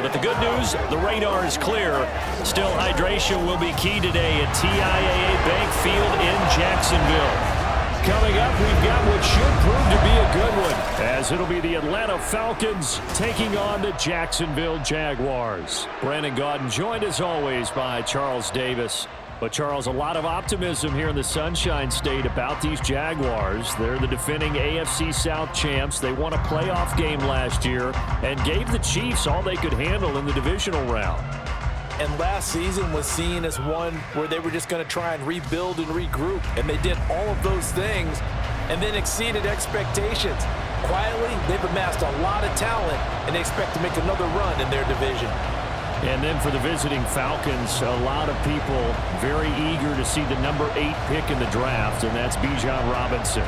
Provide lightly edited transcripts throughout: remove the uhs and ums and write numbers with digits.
But the good news, the radar is clear. Still, hydration will be key today at TIAA Bank Field in Jacksonville. Coming up, we've got what should prove to be a good one, as it'll be the Atlanta Falcons taking on the Jacksonville Jaguars. Brandon Gaudin joined as always by Charles Davis. But, Charles, a lot of optimism here in the Sunshine State about these Jaguars. They're the defending AFC South champs. They won a playoff game last year and gave the Chiefs all they could handle in the divisional round. And last season was seen as one where they were just going to try and rebuild and regroup. And they did all of those things and then exceeded expectations. Quietly, they've amassed a lot of talent, and they expect to make another run in their division. And then for the visiting Falcons, a lot of people very eager to see the number 8 pick in the draft, and that's Bijan Robinson.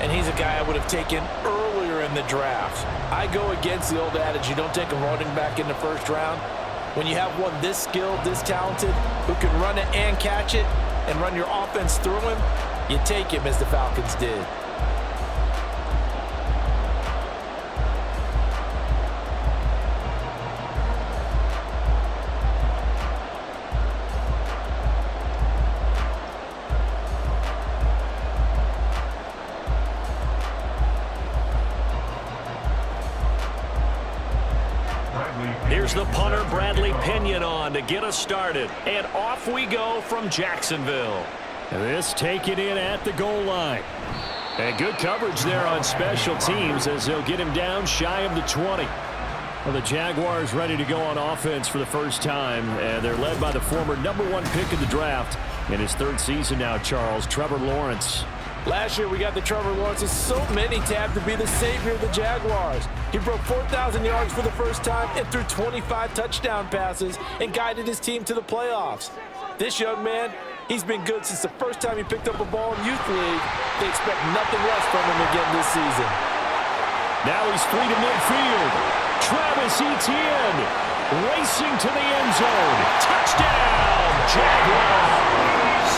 And he's a guy I would have taken earlier in the draft. I go against the old adage, you don't take a running back in the first round. When you have one this skilled, this talented, who can run it and catch it and run your offense through him, you take him as the Falcons did. Here's the punter, Bradley Pinion, on to get us started. And off we go from Jacksonville. This taken in at the goal line. And good coverage there on special teams as they'll get him down shy of the 20. Well, the Jaguars ready to go on offense for the first time. And they're led by the former #1 pick in the draft in his 3rd season now, Charles, Trevor Lawrence. Last year, we got the Trevor Lawrences. So many tabbed to be the savior of the Jaguars. He broke 4,000 yards for the first time and threw 25 touchdown passes and guided his team to the playoffs. This young man, he's been good since the first time he picked up a ball in Youth League. They expect nothing less from him again this season. Now he's free to midfield. Travis Etienne racing to the end zone. Touchdown, Jaguars!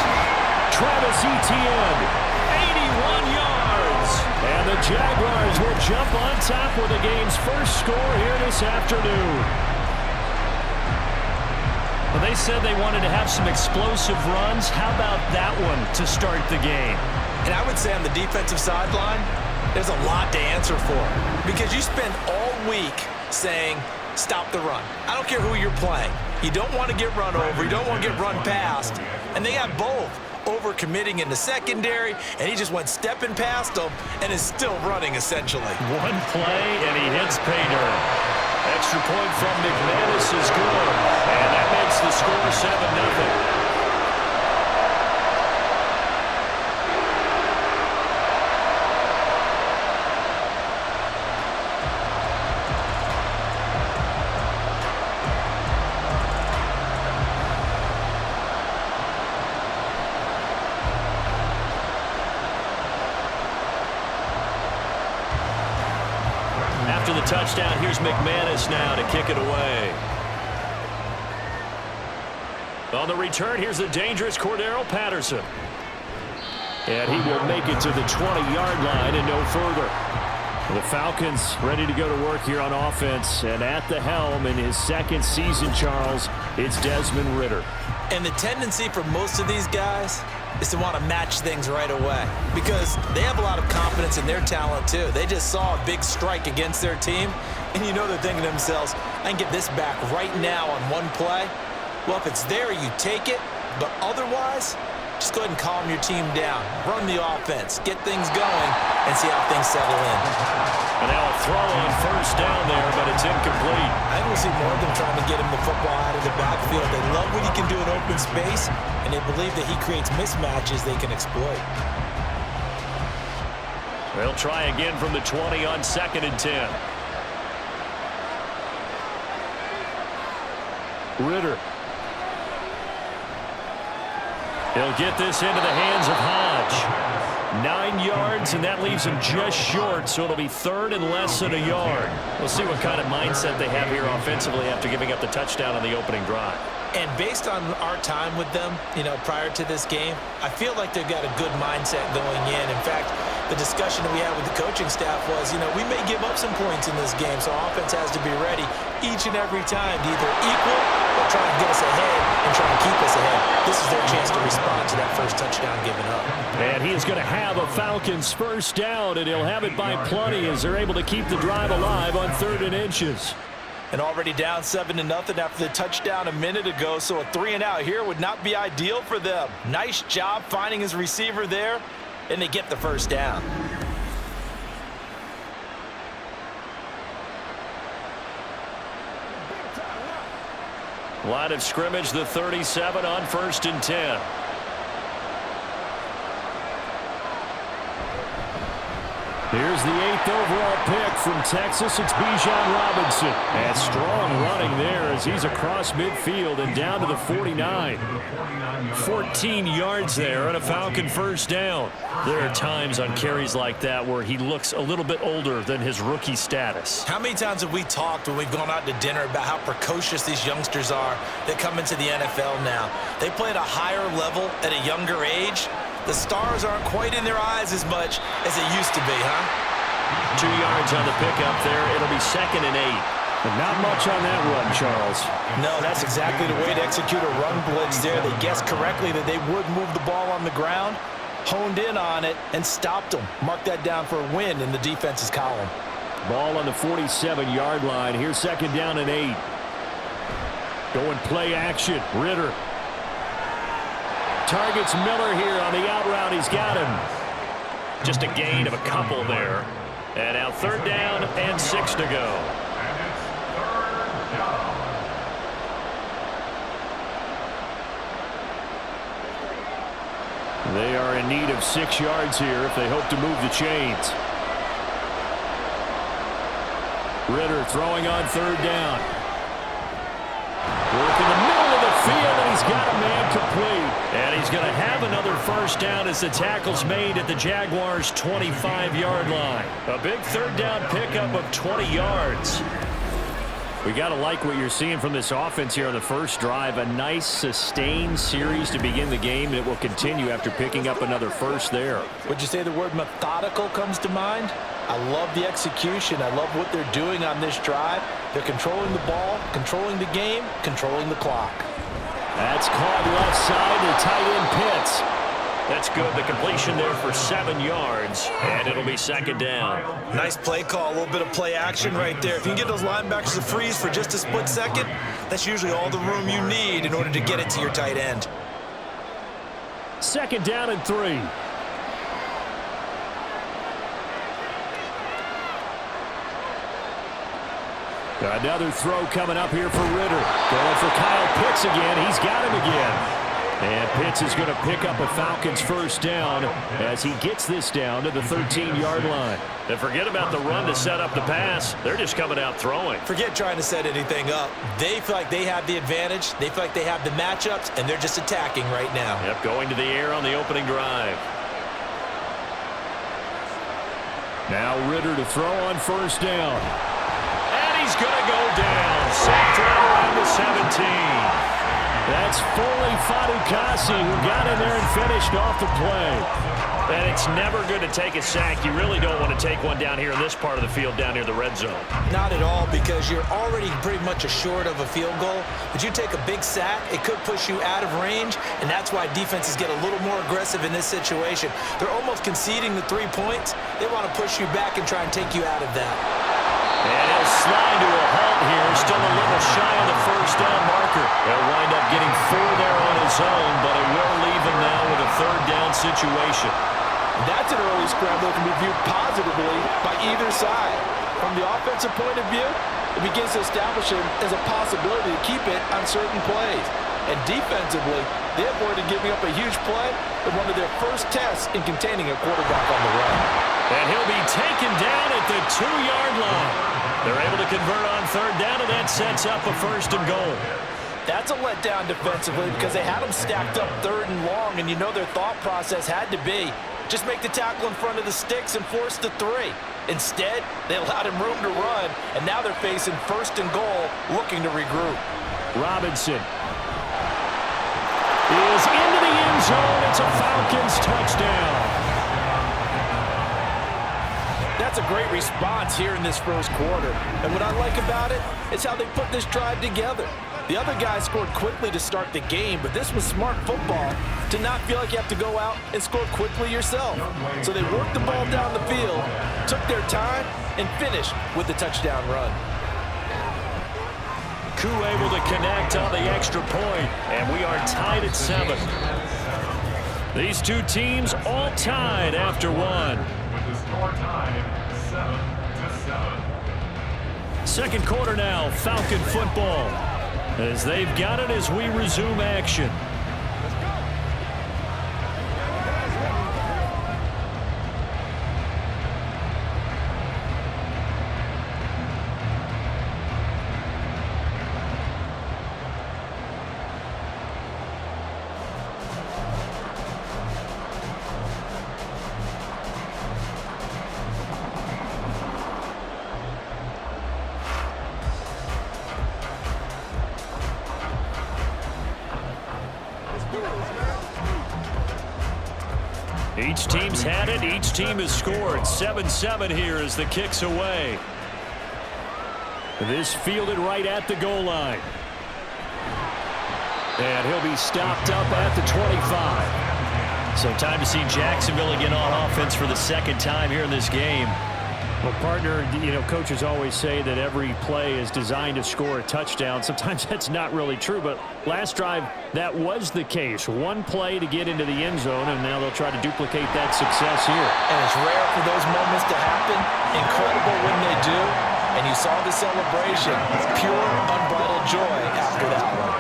Travis Etienne. 81 yards. And the Jaguars will jump on top with the game's first score here this afternoon. Well, they said they wanted to have some explosive runs. How about that one to start the game? And I would say on the defensive sideline, there's a lot to answer for. Because you spend all week saying, stop the run. I don't care who you're playing. You don't want to get run over. You don't want to get run past. And they got both. Over-committing in the secondary, and he just went stepping past them and is still running, essentially. One play, and he hits pay dirt. Extra point from McManus is good, and that makes the score 7-0. After the touchdown, here's McManus now to kick it away. On the return, here's the dangerous Cordero Patterson. And he will make it to the 20-yard line and no further. The Falcons ready to go to work here on offense. And at the helm in his 2nd season, Charles, it's Desmond Ridder. And the tendency for most of these guys is to want to match things right away because they have a lot of confidence in their talent too. They just saw a big strike against their team, and you know they're thinking to themselves, I can get this back right now on one play. Well, if it's there, you take it, but otherwise, just go ahead and calm your team down. Run the offense, get things going, and see how things settle in. And now a throw on first down there, but it's incomplete. I don't see more of them trying to get him the football out of the backfield. They love what he can do in open space, and they believe that he creates mismatches they can exploit. They'll try again from the 20 on 2nd and 10. Ridder. He'll get this into the hands of Hodge. 9 yards, and that leaves him just short, so it'll be 3rd and less than a yard. We'll see what kind of mindset they have here offensively after giving up the touchdown on the opening drive. And based on our time with them, prior to this game, I feel like they've got a good mindset going in. In fact, The discussion that we had with the coaching staff was, we may give up some points in this game, so offense has to be ready each and every time to either equal or try and get us ahead and try and keep us ahead. This is their chance to respond to that first touchdown given up. And he is going to have a Falcons first down, and he'll have it by plenty as they're able to keep the drive alive on 3rd and inches. And already down 7-0 after the touchdown a minute ago, so a 3-and-out here would not be ideal for them. Nice job finding his receiver there, and they get the first down. Line of scrimmage, the 37 on 1st and 10. Here's the 8th overall pick from Texas. It's Bijan Robinson. And strong running there as he's across midfield and down to the 49. 14 yards there and a Falcon first down. There are times on carries like that where he looks a little bit older than his rookie status. How many times have we talked when we've gone out to dinner about how precocious these youngsters are that come into the NFL now? They play at a higher level at a younger age. The stars aren't quite in their eyes as much as it used to be, huh? 2 yards on the pickup there. It'll be 2nd and 8. But not much on that run, Charles. No, that's exactly the way to execute a run blitz there. They guessed correctly that they would move the ball on the ground, honed in on it, and stopped them. Mark that down for a win in the defense's column. Ball on the 47-yard line. Here's 2nd down and 8. Going play action. Ritter. Targets Miller here on the out route. He's got him. Just a gain of a couple there. And now 3rd down and 6 to go. They are in need of 6 yards here if they hope to move the chains. Ritter throwing on 3rd down. Work in the middle of the field, and he's got a man complete. And he's going to have another first down as the tackle's made at the Jaguars' 25-yard line. A big 3rd down pickup of 20 yards. We got to like what you're seeing from this offense here on the first drive. A nice, sustained series to begin the game, and it will continue after picking up another first there. Would you say the word methodical comes to mind? I love the execution. I love what they're doing on this drive. They're controlling the ball, controlling the game, controlling the clock. That's caught left side to tight end Pitts. That's good. The completion there for 7 yards, and it'll be 2nd down. Nice play call, a little bit of play action right there. If you can get those linebackers to freeze for just a split second, that's usually all the room you need in order to get it to your tight end. 2nd down and 3. Another throw coming up here for Ritter. Going for Kyle Pitts again. He's got him again. And Pitts is going to pick up a Falcons first down as he gets this down to the 13-yard line. And forget about the run to set up the pass. They're just coming out throwing. Forget trying to set anything up. They feel like they have the advantage. They feel like they have the matchups, and they're just attacking right now. Yep, going to the air on the opening drive. Now Ritter to throw on first down. He's going to go down. Sacked right around the 17. That's Foley Fadukasi who got in there and finished off the play. And it's never good to take a sack. You really don't want to take one down here in this part of the field, down near the red zone. Not at all, because you're already pretty much assured of a field goal. But you take a big sack, it could push you out of range, and that's why defenses get a little more aggressive in this situation. They're almost conceding the 3 points. They want to push you back and try and take you out of that. And he'll slide to a halt here, still a little shy of the first down marker. He'll wind up getting 4 there on his own, but it will leave him now with a 3rd down situation. That's an early scramble that can be viewed positively by either side. From the offensive point of view, it begins to establish him as a possibility to keep it on certain plays. And defensively, they avoided giving up a huge play in one of their first tests in containing a quarterback on the run. And he'll be taken down at the 2-yard line. They're able to convert on 3rd down, and that sets up a 1st and goal. That's a letdown defensively because they had them stacked up 3rd and long, and you know their thought process had to be just make the tackle in front of the sticks and force the 3. Instead, they allowed him room to run, and now they're facing 1st and goal, looking to regroup. Robinson is into the end zone. It's a Falcons touchdown. That's a great response here in this first quarter. And what I like about it is how they put this drive together. The other guys scored quickly to start the game, but this was smart football to not feel like you have to go out and score quickly yourself. So they worked the ball down the field, took their time, and finished with the touchdown run. Koo able to connect on the extra point, and we are tied at 7. These two teams all tied after one. With the score tied 7-7. Second quarter now, Falcon football, as they've got it as we resume action. Each team's had it. Each team has scored. 7-7 here as the kick's away. This fielded right at the goal line. And he'll be stopped up at the 25. So time to see Jacksonville again on offense for the second time here in this game. Well, partner, you know, coaches always say that every play is designed to score a touchdown. Sometimes that's not really true, but last drive, that was the case. One play to get into the end zone, and now they'll try to duplicate that success here. And it's rare for those moments to happen. Incredible when they do. And you saw the celebration. Pure, unbridled joy after that one.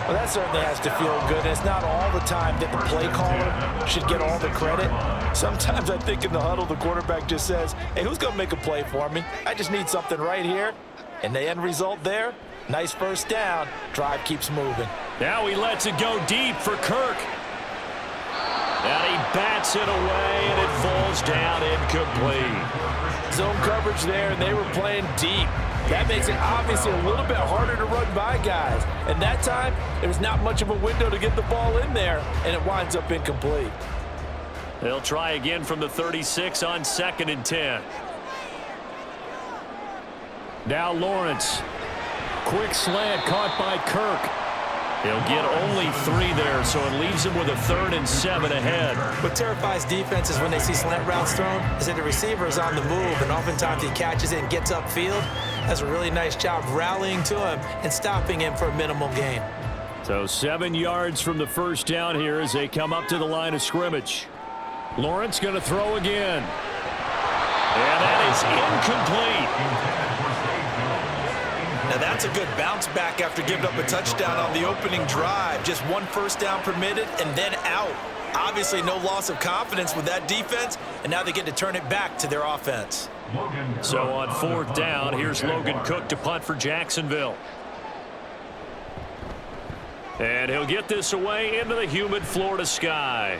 Well, that certainly has to feel good. And it's not all the time that the play caller should get all the credit. Sometimes I think in the huddle, the quarterback just says, hey, who's going to make a play for me? I just need something right here. And the end result there, nice first down. Drive keeps moving. Now he lets it go deep for Kirk. And he bats it away, and it falls down incomplete. Zone coverage there, and they were playing deep. That makes it obviously a little bit harder to run by guys. And that time, there was not much of a window to get the ball in there, and it winds up incomplete. They'll try again from the 36 on 2nd and 10. Now Lawrence. Quick slant caught by Kirk. He'll get only 3 there, so it leaves him with a 3rd and 7 ahead. What terrifies defenses when they see slant routes thrown is that the receiver is on the move, and oftentimes he catches it and gets upfield. Does a really nice job rallying to him and stopping him for a minimal gain. So 7 yards from the first down here as they come up to the line of scrimmage. Lawrence going to throw again. And that is incomplete. Now that's a good bounce back after giving up a touchdown on the opening drive. Just 1 first down permitted and then out. Obviously no loss of confidence with that defense, and now they get to turn it back to their offense. So on 4th down, here's Logan Cook to punt for Jacksonville. And he'll get this away into the humid Florida sky.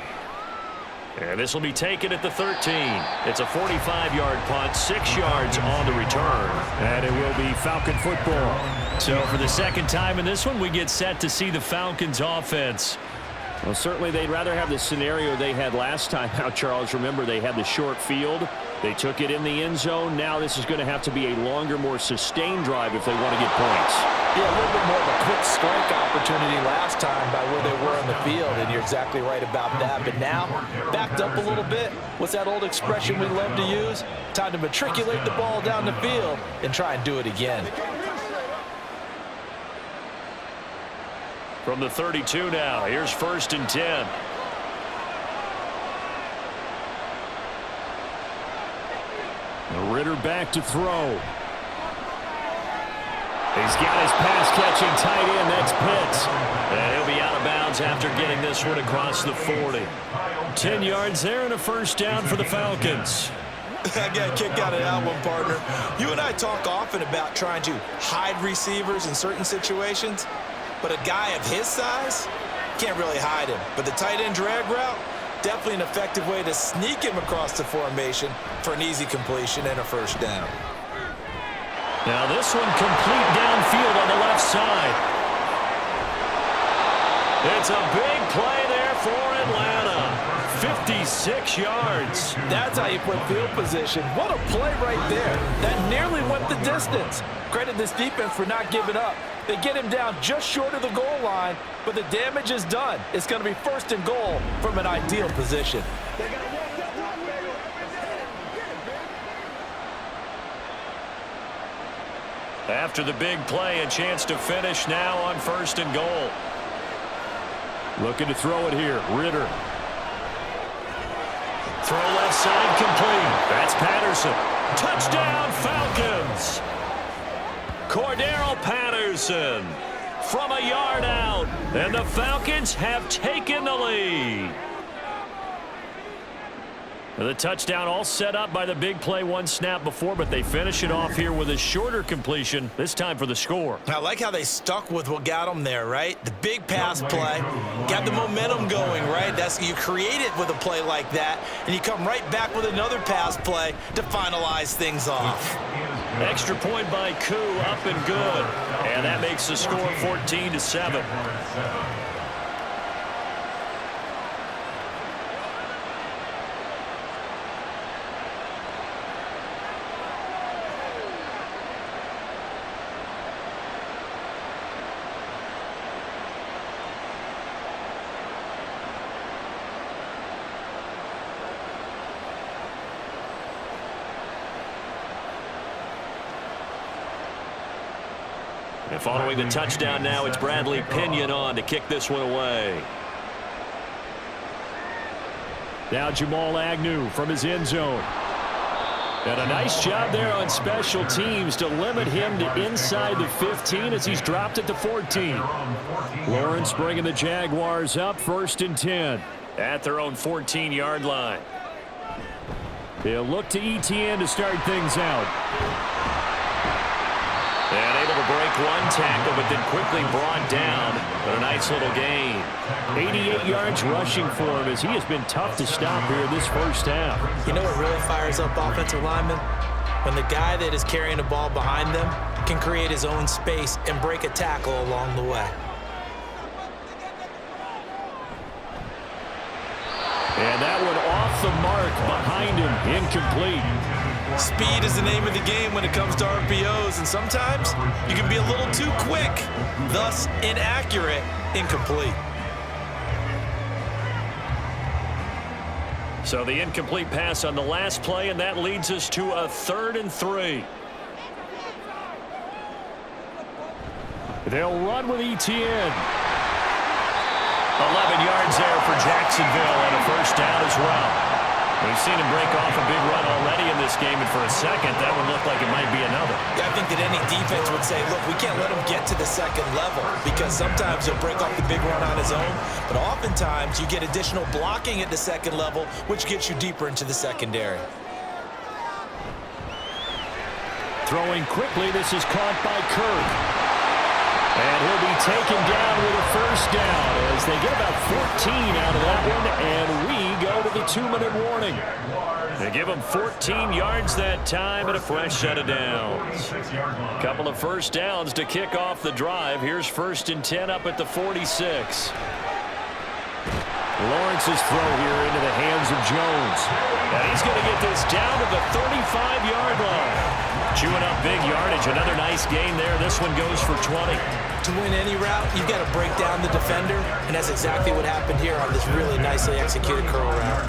And this will be taken at the 13. It's a 45-yard punt, 6 yards on the return. And it will be Falcon football. So for the second time in this one, we get set to see the Falcons offense. Well, certainly they'd rather have the scenario they had last time out, Charles. Remember, they had the short field. They took it in the end zone. Now this is going to have to be a longer, more sustained drive if they want to get points. Yeah, a little bit more of a quick strike opportunity last time by where they were on the field, and you're exactly right about that. But now, backed up a little bit. What's that old expression we love to use? Time to matriculate the ball down the field and try and do it again. From the 32 now, here's 1st and 10. Ritter back to throw. He's got his pass-catching tight end. That's Pitts. And he'll be out of bounds after getting this one across the 40. 10 yards there and a first down for the Falcons. I got a kick out of that one, partner. You and I talk often about trying to hide receivers in certain situations, but a guy of his size can't really hide him. But the tight end drag route, definitely an effective way to sneak him across the formation for an easy completion and a first down. Now this one complete downfield on the left side. It's a big play there for Atlanta. 56 yards. That's how you put field position. What a play right there. That nearly went the distance. Credit this defense for not giving up. They get him down just short of the goal line, but the damage is done. It's going to be 1st and goal from an ideal position. After the big play, a chance to finish now on 1st and goal. Looking to throw it here. Ritter. Throw left side complete. That's Patterson. Touchdown Falcons. Cordero Patterson from a yard out. And the Falcons have taken the lead. The touchdown all set up by the big play one snap before, but they finish it off here with a shorter completion, this time for the score. I like how they stuck with what got them there, right? The big pass play, got the momentum going, right? You create it with a play like that, and you come right back with another pass play to finalize things off. Extra point by Koo, up and good. And that makes the score 14-7. And following the touchdown now, it's Bradley Pinion on to kick this one away. Now Jamal Agnew from his end zone. And a nice job there on special teams to limit him to inside the 15 as he's dropped it to 14. Lawrence bringing the Jaguars up 1st and 10 at their own 14-yard line. They'll look to ETN to start things out. And able to break one tackle, but then quickly brought down. But a nice little gain. 88 yards rushing for him as he has been tough to stop here this first half. You know what really fires up offensive linemen? When the guy that is carrying the ball behind them can create his own space and break a tackle along the way. And that one off the mark behind him, incomplete. Speed is the name of the game when it comes to RPOs, and sometimes you can be a little too quick, thus inaccurate, incomplete. So the incomplete pass on the last play, and that leads us to a 3rd and 3. They'll run with ETN. 11 yards there for Jacksonville and a 1st down as well. We've seen him break off a big run already in this game, and for a second, that would look like it might be another. Yeah, I think that any defense would say, look, we can't let him get to the 2nd level, because sometimes he'll break off the big run on his own, but oftentimes you get additional blocking at the 2nd level, which gets you deeper into the secondary. Throwing quickly, this is caught by Kirk. And he'll be taken down with a 1st down as they get about 14 out of that one, and we go to the 2-minute warning. They give him 14 yards that time and a fresh set of downs. Couple of 1st downs to kick off the drive. Here's 1st and 10 up at the 46. Lawrence's throw here into the hands of Jones. And he's going to get this down to the 35-yard line. Chewing up big yardage. Another nice gain there. This one goes for 20. To win any route, you've got to break down the defender, and that's exactly what happened here on this really nicely executed curl route.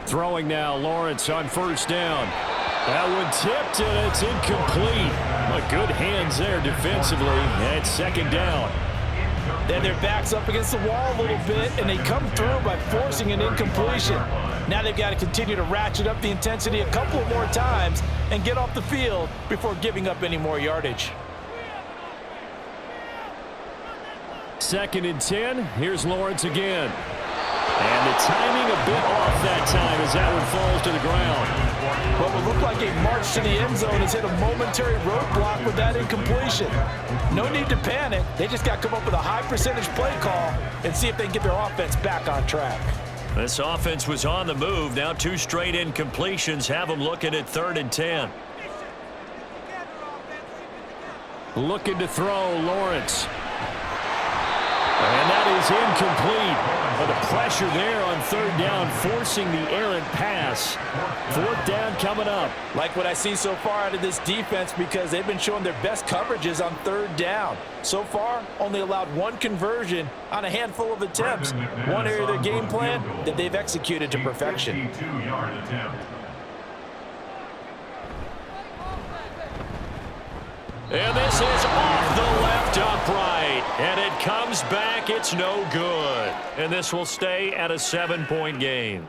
Throwing now, Lawrence on 1st down. That one tipped, and it's incomplete. Good hands there defensively, and it's 2nd down. Then their back's up against the wall a little bit, and they come through by forcing an incompletion. Now they've got to continue to ratchet up the intensity a couple more times and get off the field before giving up any more yardage. 2nd and 10. Here's Lawrence again. And the timing a bit off that time as that one falls to the ground. What would look like a march to the end zone has hit a momentary roadblock with that incompletion. No need to panic. They just got to come up with a high percentage play call and see if they can get their offense back on track. This offense was on the move. Now 2 straight incompletions have them looking at 3rd and 10. Looking to throw, Lawrence. is incomplete. But the pressure there on third down, forcing the errant pass. Fourth down coming up. Like what I see so far out of this defense because they've been showing their best coverages on third down. So far, only allowed one conversion on a handful of attempts. One area of their game plan that they've executed to perfection. 52-yard attempt. And this is off the left upright. And it comes back. It's no good. And this will stay at a 7-point game.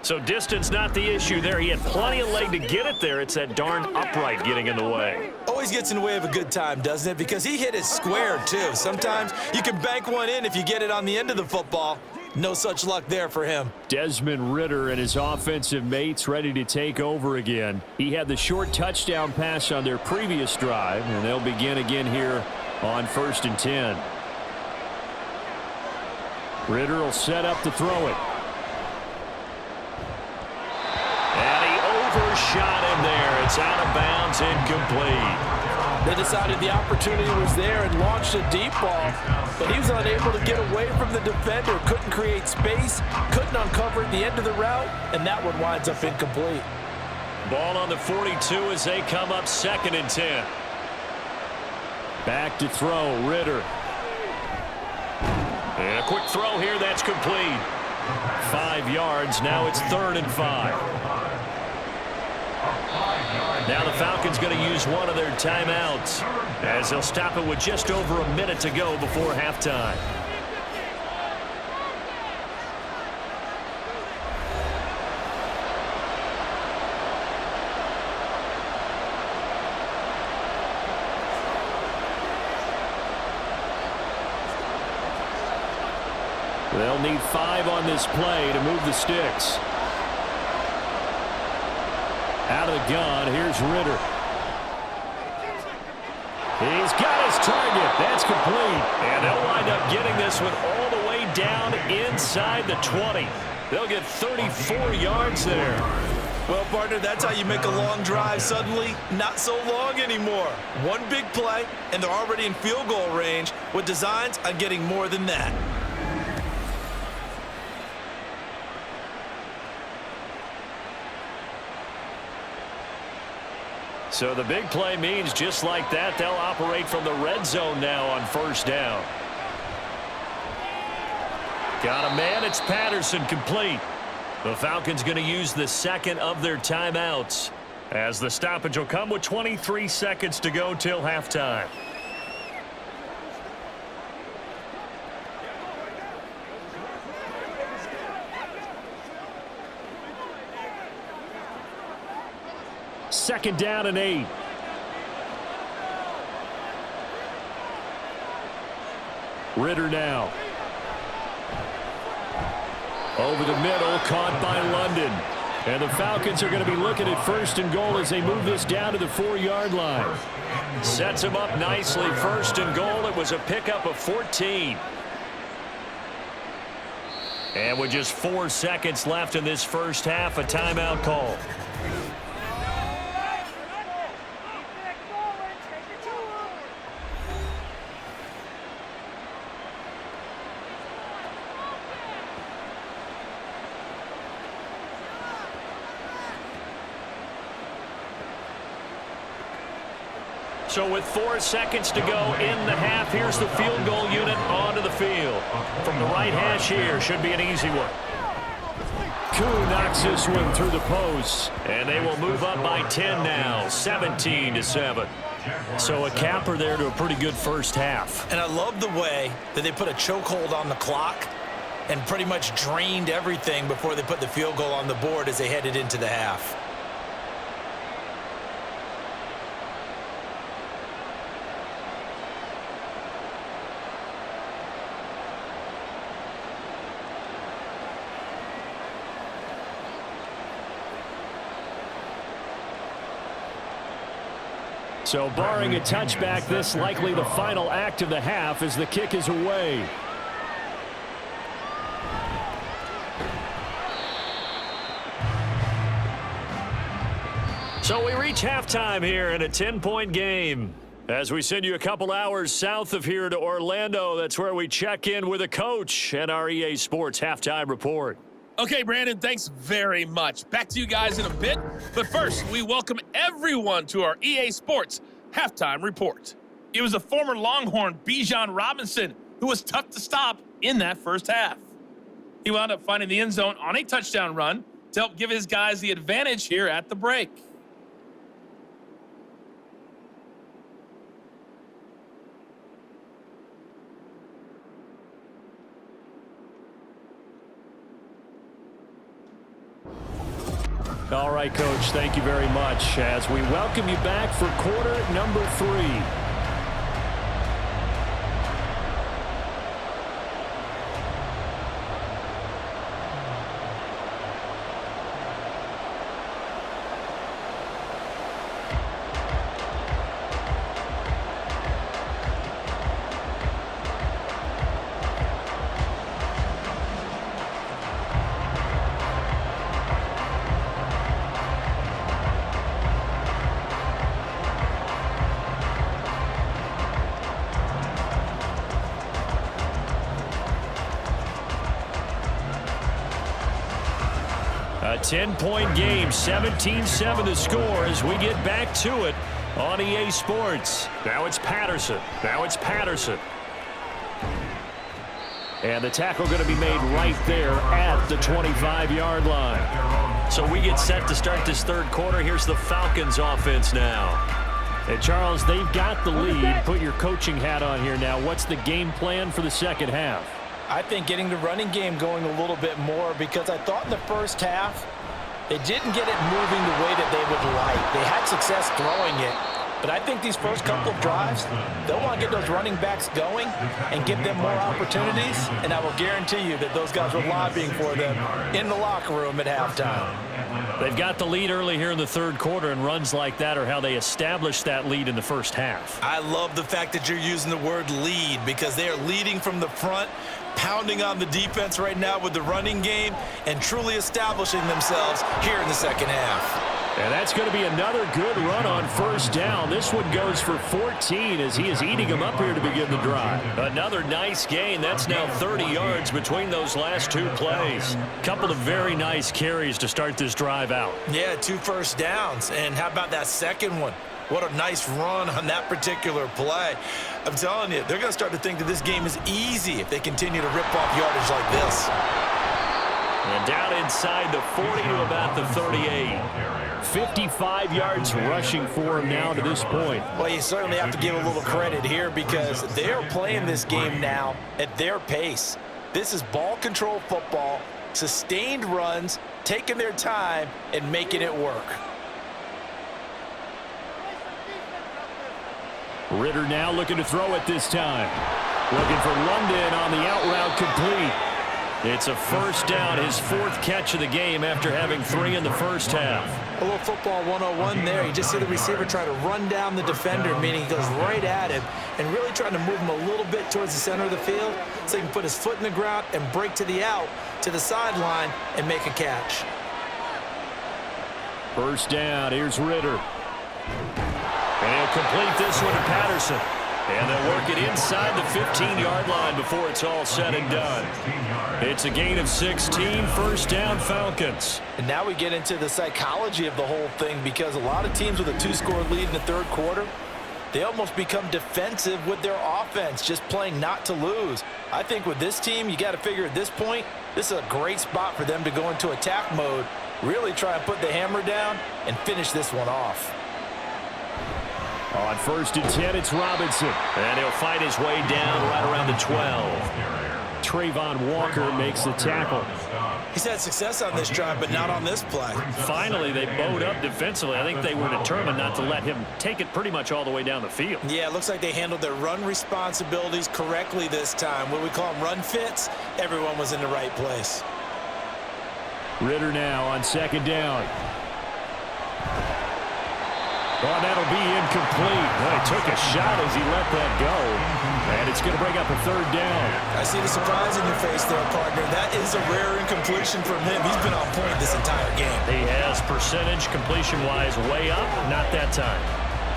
So distance not the issue there. He had plenty of leg to get it there. It's that darn upright getting in the way. Always gets in the way of a good time, doesn't it? Because he hit it square, too. Sometimes you can bank one in if you get it on the end of the football. No such luck there for him. Desmond Ridder and his offensive mates ready to take over again. He had the short touchdown pass on their previous drive, and they'll begin again here on 1st and 10. Ridder will set up to throw it. And he overshot him there. It's out of bounds, incomplete. They decided the opportunity was there and launched a deep ball, but he was unable to get away from the defender, couldn't create space, couldn't uncover at the end of the route, and that one winds up incomplete. Ball on the 42 as they come up 2nd and 10. Back to throw, Ridder. And a quick throw here, that's complete. 5 yards, now it's 3rd and 5. Now the Falcons going to use one of their timeouts as they'll stop it with just over a minute to go before halftime. They'll need 5 on this play to move the sticks. Out of the gun, here's Ridder. He's got his target. That's complete. And they'll wind up getting this one all the way down inside the 20. They'll get 34 yards there. Well, partner, that's how you make a long drive suddenly not so long anymore. One big play, and they're already in field goal range with designs on getting more than that. So the big play means just like that, they'll operate from the red zone now on 1st down. Got a man, it's Patterson, complete. The Falcons going to use the 2nd of their timeouts as the stoppage will come with 23 seconds to go till halftime. Second down and 8. Ridder now. Over the middle, caught by London. And the Falcons are going to be looking at 1st and goal as they move this down to the 4-yard line. Sets him up nicely. 1st and goal. It was a pickup of 14. And with just 4 seconds left in this first half, a timeout call. So with 4 seconds to go in the half, here's the field goal unit onto the field. From the right hash here, should be an easy one. Koo knocks this one through the post, and they will move up by 10 now, 17-7. So a capper there to a pretty good first half. And I love the way that they put a chokehold on the clock and pretty much drained everything before they put the field goal on the board as they headed into the half. So barring a touchback, this likely the final act of the half as the kick is away. So we reach halftime here in a 10-point game. As we send you a couple hours south of here to Orlando, that's where we check in with a coach and our EA Sports Halftime Report. Okay, Brandon, thanks very much. Back to you guys in a bit. But first, we welcome everyone to our EA Sports Halftime Report. It was a former Longhorn, Bijan Robinson, who was tough to stop in that first half. He wound up finding the end zone on a touchdown run to help give his guys the advantage here at the break. All right, Coach, thank you very much as we welcome you back for quarter number 3. A 10-point game, 17-7 the score as we get back to it on EA Sports. Now it's Patterson. And the tackle going to be made right there at the 25-yard line. So we get set to start this third quarter. Here's the Falcons offense now. And Charles, they've got the lead. Put your coaching hat on here now. What's the game plan for the second half? I think getting the running game going a little bit more, because I thought in the first half they didn't get it moving the way that they would like. They had success throwing it, but I think these first couple of drives, they'll want to get those running backs going and give them more opportunities, and I will guarantee you that those guys were lobbying for them in the locker room at halftime. They've got the lead early here in the third quarter, and runs like that are how they established that lead in the first half. I love the fact that you're using the word lead, because they are leading from the front, pounding on the defense right now with the running game, and truly establishing themselves here in the second half. And that's going to be another good run on first down. This one goes for 14 as he is eating them up here to begin the drive. Another nice gain. That's now 30 yards between those last two plays. Couple of very nice carries to start this drive out. Yeah, 2 first downs. And how about that second one? What a nice run on that particular play. I'm telling you, they're going to start to think that this game is easy if they continue to rip off yardage like this. And down inside the 40 to about the 38. 55 yards rushing for him now to this point. Well, you certainly have to give a little credit here, because they're playing this game now at their pace. This is ball control football, sustained runs, taking their time and making it work. Ritter now looking to throw it this time. Looking for London on the out route, complete. It's a first down, his 4th catch of the game after having 3 in the first half. A little football 101 there. You just see the receiver try to run down the defender, meaning he goes right at him and really trying to move him a little bit towards the center of the field so he can put his foot in the ground and break to the out, to the sideline, and make a catch. First down, here's Ritter. And he'll complete this one to Patterson. And they'll work it inside the 15-yard line before it's all said and done. It's a gain of 16, first down Falcons. And now we get into the psychology of the whole thing, because a lot of teams with a 2-score lead in the third quarter, they almost become defensive with their offense, just playing not to lose. I think with this team, you got to figure at this point, this is a great spot for them to go into attack mode, really try and put the hammer down and finish this one off. On 1st and 10, it's Robinson. And he'll fight his way down right around the 12. Trayvon Walker makes the tackle. He's had success on this drive, but not on this play. Finally, they bowed up defensively. I think they were determined not to let him take it pretty much all the way down the field. Yeah, it looks like they handled their run responsibilities correctly this time. What we call them run fits, everyone was in the right place. Ritter now on 2nd down. Oh, that'll be incomplete. Well, he took a shot as he let that go. And it's going to bring up a 3rd down. I see the surprise in your face there, partner. That is a rare incompletion from him. He's been on point this entire game. He has percentage completion-wise way up. Not that time.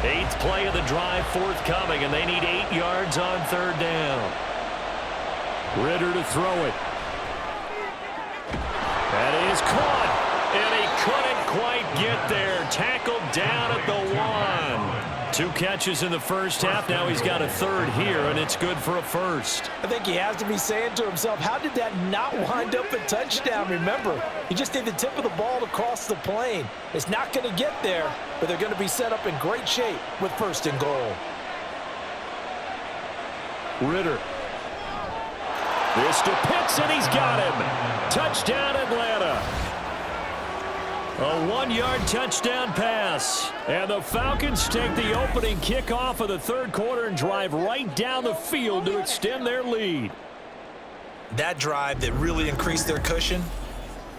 Eighth play of the drive forthcoming, and they need 8 yards on third down. Ritter to throw it. That is caught, and he couldn't quite get there. Tackled down at the 1. 2 catches in the first half. Now he's got a third here, and it's good for a first. I think he has to be saying to himself, how did that not wind up a touchdown? Remember, he just did the tip of the ball across the plane. It's not going to get there, but they're going to be set up in great shape with first and goal. Ritter. This to Pitts, and he's got him. Touchdown, Atlanta. A 1-yard touchdown pass. And the Falcons take the opening kickoff of the third quarter and drive right down the field to extend their lead. That drive that really increased their cushion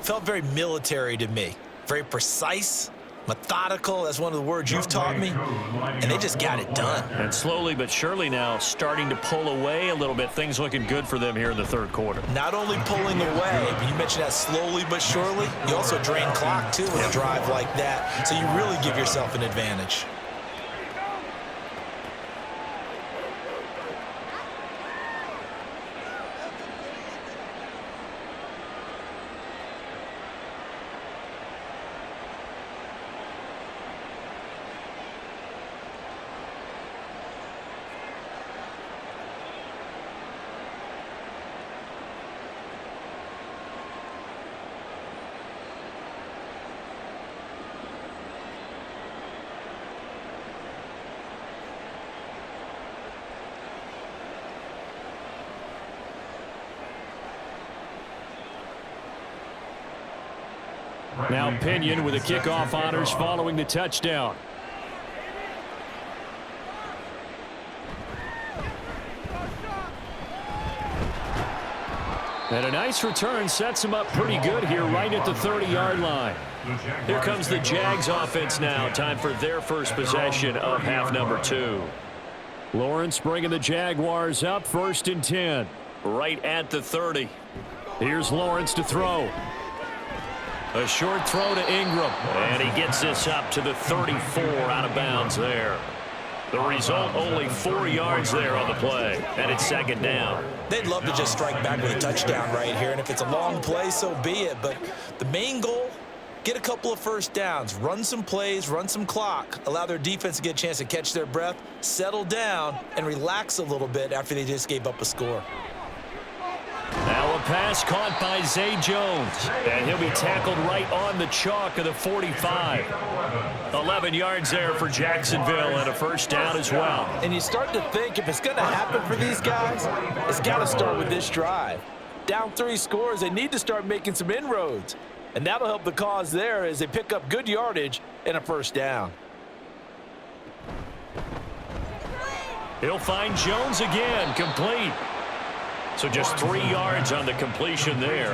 felt very military to me. Very precise, methodical. That's one of the words you've taught me. And they just got it done. And slowly but surely now starting to pull away a little bit. Things looking good for them here in the third quarter. Not only pulling away, but you mentioned that slowly but surely. You also drain clock, too, with a drive like that. So you really give yourself an advantage. Now Pinion with the kickoff honors following the touchdown. And a nice return sets him up pretty good here right at the 30-yard line. Here comes the Jags offense now. Time for their first possession of half number 2. Lawrence bringing the Jaguars up 1st and 10. Right at the 30. Here's Lawrence to throw. A short throw to Ingram, and he gets this up to the 34 out of bounds there. The result, only 4 yards there on the play, and it's 2nd down. They'd love to just strike back with a touchdown right here, and if it's a long play, so be it. But the main goal, get a couple of first downs, run some plays, run some clock, allow their defense to get a chance to catch their breath, settle down, and relax a little bit after they just gave up a score. Now a pass caught by Zay Jones, and he'll be tackled right on the chalk of the 45. 11 yards there for Jacksonville and a first down as well. And you start to think if it's going to happen for these guys, it's got to start with this drive. Down 3 scores, they need to start making some inroads. And that'll help the cause there as they pick up good yardage and a first down. He'll find Jones again, complete. So just 3 yards on the completion there,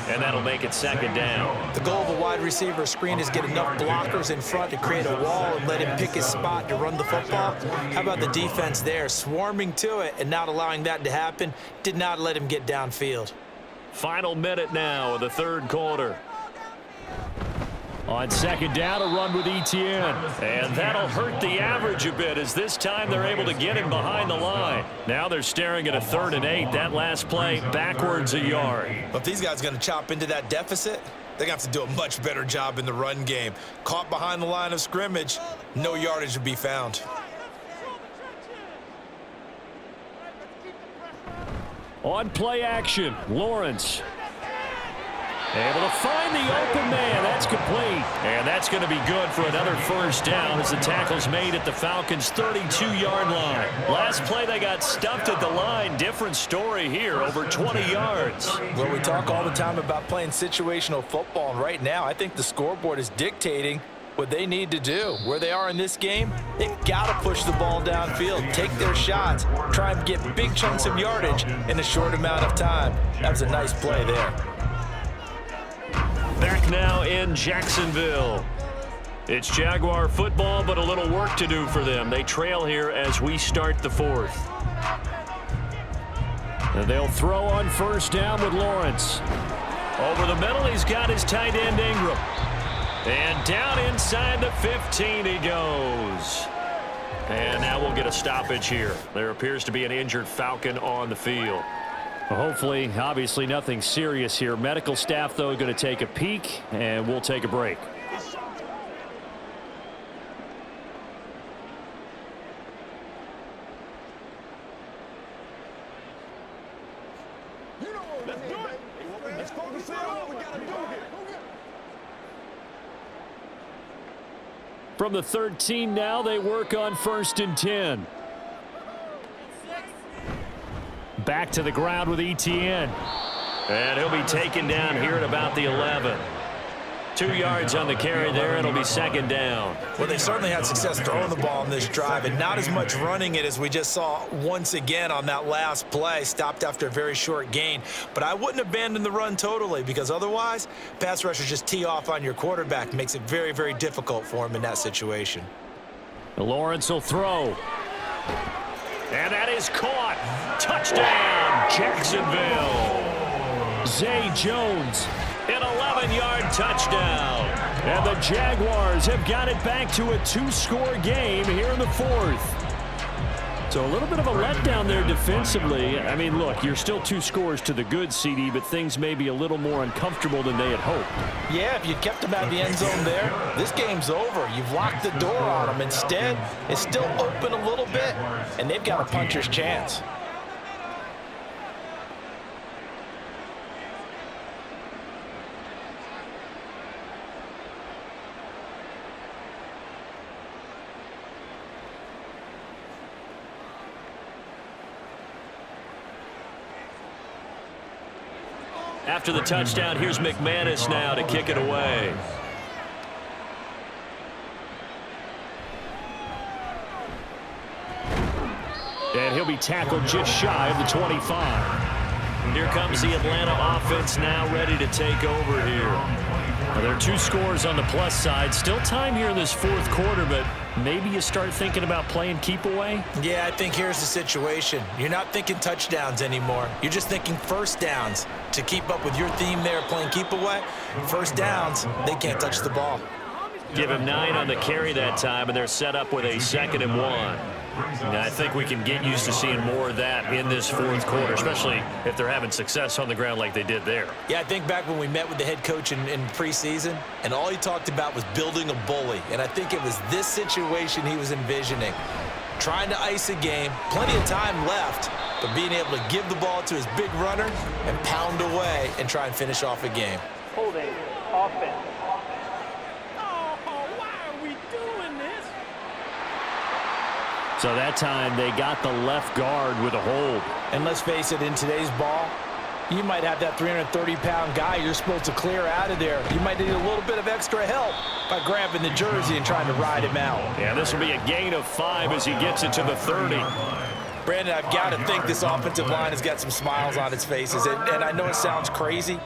and that'll make it 2nd down. The goal of a wide receiver screen is get enough blockers in front to create a wall and let him pick his spot to run the football. How about the defense there, swarming to it and not allowing that to happen? Did not let him get downfield. Final minute now of the third quarter. On 2nd down, a run with Etienne. And that'll hurt the average a bit as this time they're able to get him behind the line. Now they're staring at a 3rd and 8. That last play backwards a yard. But if these guys are going to chop into that deficit, they're going to have to do a much better job in the run game. Caught behind the line of scrimmage, no yardage to be found. On play action, Lawrence. Able to find the open man. That's complete. And that's going to be good for another first down as the tackle's made at the Falcons' 32-yard line. Last play, they got stuffed at the line. Different story here, over 20 yards. Well, we talk all the time about playing situational football, and right now I think the scoreboard is dictating what they need to do. Where they are in this game, they've got to push the ball downfield, take their shots, try and get big chunks of yardage in a short amount of time. That was a nice play there. Back now in Jacksonville. It's Jaguar football, but a little work to do for them. They trail here as we start the 4th. And they'll throw on 1st down with Lawrence. Over the middle, he's got his tight end Ingram. And down inside the 15 he goes. And now we'll get a stoppage here. There appears to be an injured Falcon on the field. Well, hopefully, obviously nothing serious here. Medical staff, though, going to take a peek, and we'll take a break. From the 13 now, they work on 1st and 10. Back to the ground with ETN. And he'll be taken down here at about the 11. 2 yards on the carry there. It'll be 2nd down. Well, they certainly had success throwing the ball on this drive and not as much running it as we just saw once again on that last play. Stopped after a very short gain. But I wouldn't abandon the run totally because otherwise, pass rushers just tee off on your quarterback. Makes it very, very difficult for him in that situation. Lawrence will throw. And that is caught. Touchdown, Jacksonville. Zay Jones. An 11-yard touchdown. And the Jaguars have got it back to a 2-score game here in the 4th. So a little bit of a letdown there defensively. I mean, look, you're still 2 scores to the good, CD, but things may be a little more uncomfortable than they had hoped. Yeah, if you kept them out of the end zone there, this game's over. You've locked the door on them. Instead, it's still open a little bit, and they've got a puncher's chance. After the touchdown, here's McManus now to kick it away. And he'll be tackled just shy of the 25. Here comes the Atlanta offense now ready to take over here. Well, there are 2 scores on the plus side. Still time here in this 4th quarter, but maybe you start thinking about playing keep away? Yeah, I think here's the situation. You're not thinking touchdowns anymore. You're just thinking first downs. To keep up with your theme there, playing keep away, first downs, they can't touch the ball. Give him 9 on the carry that time, and they're set up with a 2nd and 1. And I think we can get used to seeing more of that in this 4th quarter, especially if they're having success on the ground like they did there. Yeah, I think back when we met with the head coach in preseason, and all he talked about was building a bully. And I think it was this situation he was envisioning. Trying to ice a game, plenty of time left, but being able to give the ball to his big runner and pound away and try and finish off a game. Holding offense. So that time they got the left guard with a hold. And let's face it, in today's ball, you might have that 330-pound guy you're supposed to clear out of there. You might need a little bit of extra help by grabbing the jersey and trying to ride him out. Yeah, this will be a gain of 5 as he gets it to the 30. Brandon, I've got to think this offensive line has got some smiles on its faces. And I know it sounds crazy,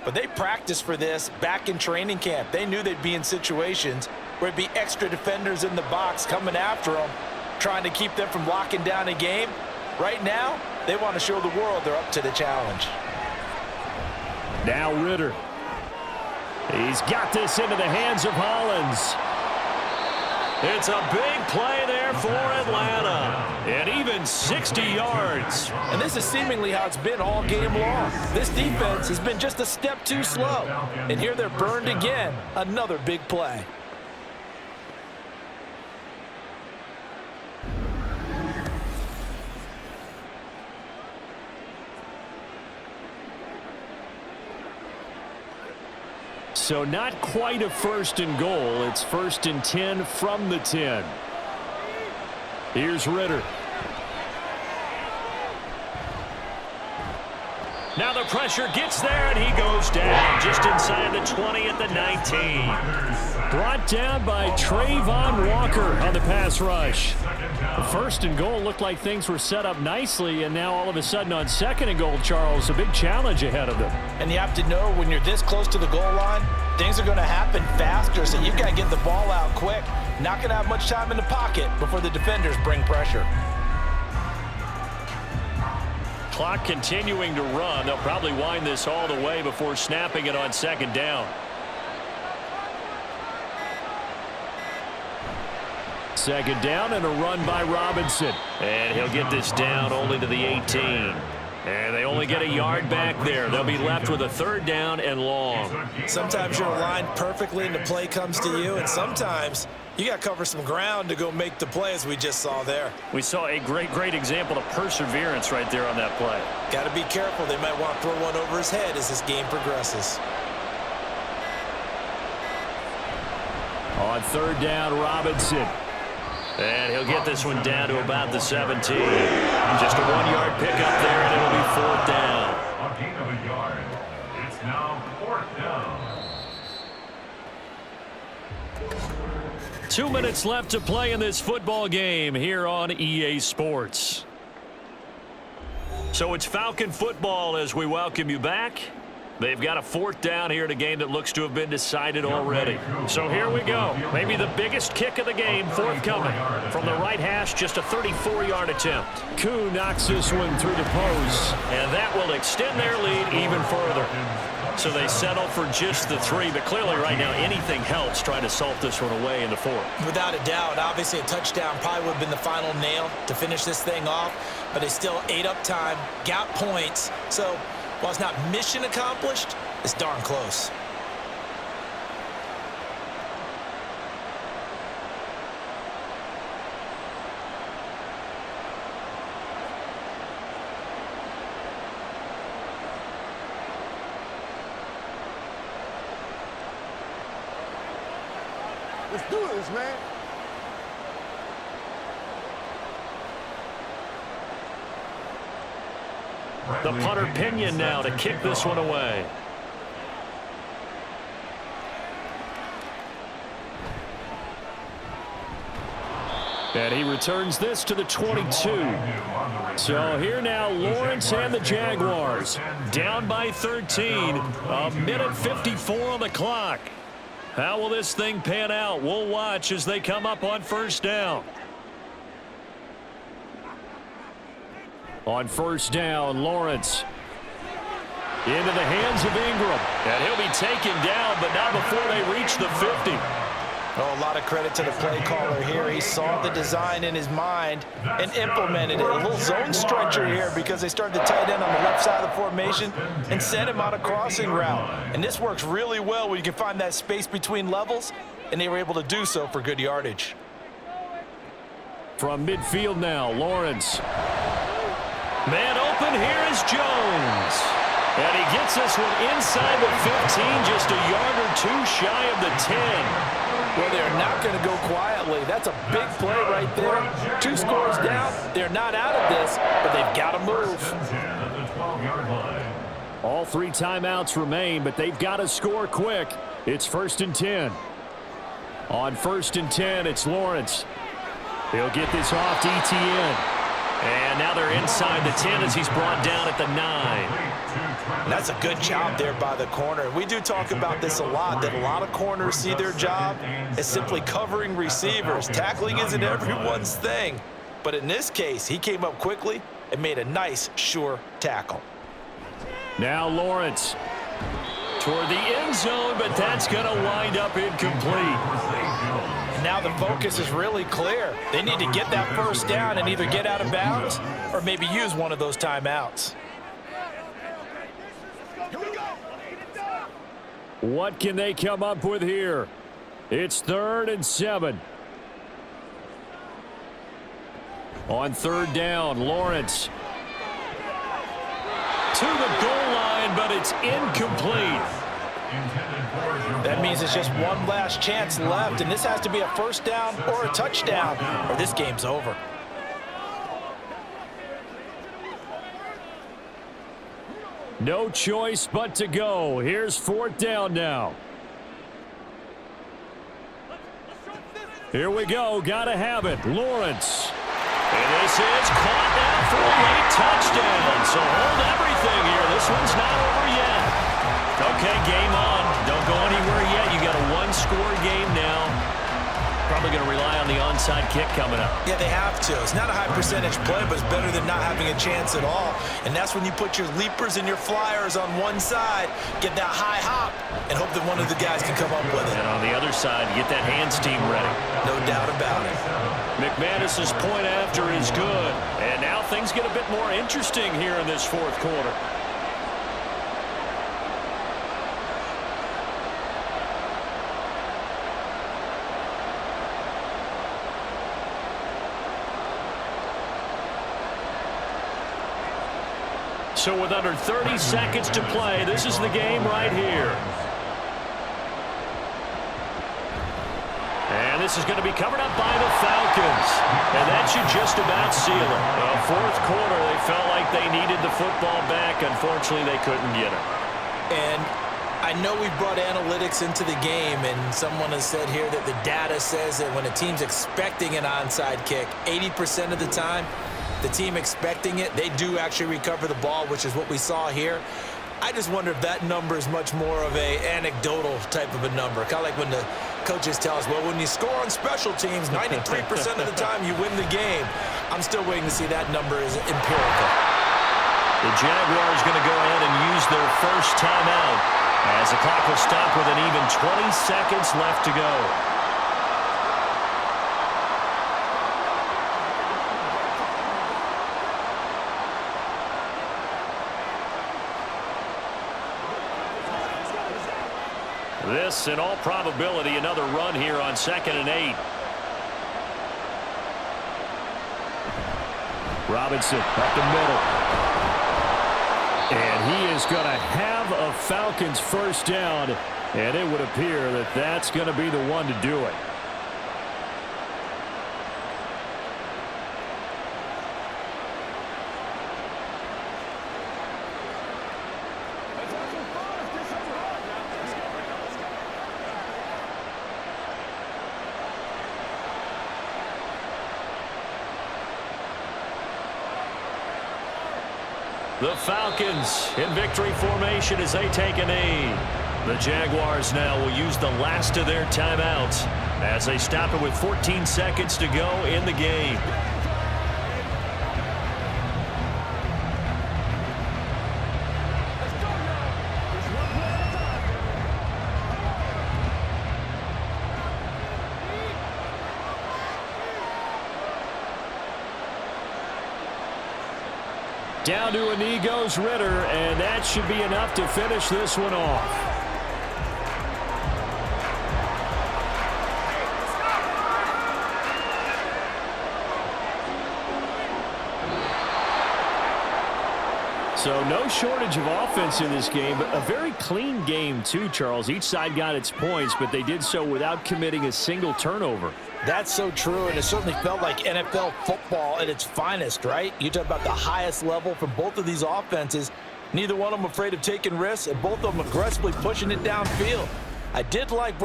but they practiced for this back in training camp. They knew they'd be in situations where it'd be extra defenders in the box coming after them, trying to keep them from locking down a game. Right now, they want to show the world they're up to the challenge. Now Ritter. He's got this into the hands of Hollins. It's a big play there for Atlanta. And even 60 yards. And this is seemingly how it's been all game long. This defense has been just a step too slow. And here they're burned again. Another big play. So not quite a 1st and goal. It's 1st and 10 from the 10. Here's Ritter. Now the pressure gets there, and he goes down just inside the 20 at the 19. Brought down by Trayvon Walker on the pass rush. The 1st and goal looked like things were set up nicely, and now all of a sudden on 2nd and goal, Charles, a big challenge ahead of them. And you have to know when you're this close to the goal line, things are going to happen faster, so you've got to get the ball out quick. Not going to have much time in the pocket before the defenders bring pressure. Clock continuing to run. They'll probably wind this all the way before snapping it on 2nd down. Second down and a run by Robinson. And he'll get this down only to the 18. And they only get a yard back there. They'll be left with a third down and long. Sometimes you're aligned perfectly and the play comes to you, and sometimes you got to cover some ground to go make the play, as we just saw there. We saw a great example of perseverance right there on that play. Got to be careful. They might want to throw one over his head as this game progresses. On third down, Robinson. And he'll get this one down to about the 17. Just a 1-yard pickup there, and it'll be fourth down. A gain of a yard. It's now fourth down. 2 minutes left to play in this football game here on EA Sports. So it's Falcon football as we welcome you back. They've got a fourth down here in a game that looks to have been decided already. So here we go. Maybe the biggest kick of the game forthcoming. From the right hash, just a 34-yard attempt. Koo knocks this one through the post. And that will extend their lead even further. So they settle for just the 3. But clearly right now anything helps trying to salt this one away in the 4th. Without a doubt, obviously a touchdown probably would have been the final nail to finish this thing off. But they still ate up time, got points. So while it's not mission accomplished, it's darn close. Let's do this, man. The punter Pinion now to kick this one away. And he returns this to the 22. So here now Lawrence and the Jaguars. Down by 13. A minute 54 on the clock. How will this thing pan out? We'll watch as they come up on first down. On first down, Lawrence into the hands of Ingram. And he'll be taken down, but not before they reach the 50. Oh, a lot of credit to the play caller here. He saw the design in his mind and implemented it. A little zone stretcher here because they started the tight end on the left side of the formation and sent him on a crossing route. And this works really well when you can find that space between levels, and they were able to do so for good yardage. From midfield now, Lawrence. Man open, here is Jones. And he gets this one inside the 15, just a yard or 2 shy of the 10. Well, they're not going to go quietly. That's a big play right there. 2 scores down. They're not out of this, but they've got to move. All 3 timeouts remain, but they've got to score quick. It's 1st and 10. On 1st and 10, it's Lawrence. He'll get this off to ETN. And now they're inside the 10 as he's brought down at the 9. That's a good job there by the corner. We do talk about this a lot, that a lot of corners see their job as simply covering receivers. Tackling isn't everyone's thing. But in this case, he came up quickly and made a nice, sure tackle. Now Lawrence toward the end zone, but that's going to wind up incomplete. Now the focus is really clear. They need to get that first down and either get out of bounds or maybe use one of those timeouts. What can they come up with here? It's 3rd and 7. On 3rd down, Lawrence to the goal line, but it's incomplete. That means it's just one last chance left, and this has to be a first down or a touchdown, or this game's over. No choice but to go. Here's 4th down now. Here we go. Gotta have it. Lawrence. And this is caught now for a late touchdown. So hold everything here. This one's not over yet. Okay, game on. Don't go anywhere yet. You got a 1-score game now. Probably going to rely on the onside kick coming up. Yeah, they have to. It's not a high percentage play, but it's better than not having a chance at all. And that's when you put your leapers and your flyers on one side, get that high hop, and hope that one of the guys can come up with it. And on the other side, get that hands team ready. No doubt about it. McManus's point after is good. And now things get a bit more interesting here in this fourth quarter. So with under 30 seconds to play, this is the game right here. And this is going to be covered up by the Falcons. And that should just about seal it. Fourth quarter, they felt like they needed the football back. Unfortunately, they couldn't get it. And I know we brought analytics into the game, and someone has said here that the data says that when a team's expecting an onside kick, 80% of the time, the team expecting it, they do actually recover the ball, which is what we saw here. I just wonder if that number is much more of a anecdotal type of a number. Kind of like when the coaches tell us, well, when you score on special teams, 93% of the time you win the game. I'm still waiting to see that number is empirical. The Jaguars going to go ahead and use their first timeout as the clock will stop with an even 20 seconds left to go. This, in all probability, another run here on 2nd and 8. Robinson up the middle. And he is going to have a Falcons first down, and it would appear that that's going to be the one to do it. The Falcons in victory formation as they take a knee. The Jaguars now will use the last of their timeouts as they stop it with 14 seconds to go in the game. Down to a knee goes Ritter, and that should be enough to finish this one off. So no shortage of offense in this game, but a very clean game too, Charles. Each side got its points, but they did so without committing a single turnover. That's so true, and it certainly felt like NFL football at its finest, right? You talk about the highest level from both of these offenses. Neither one of them afraid of taking risks, and both of them aggressively pushing it downfield. I did like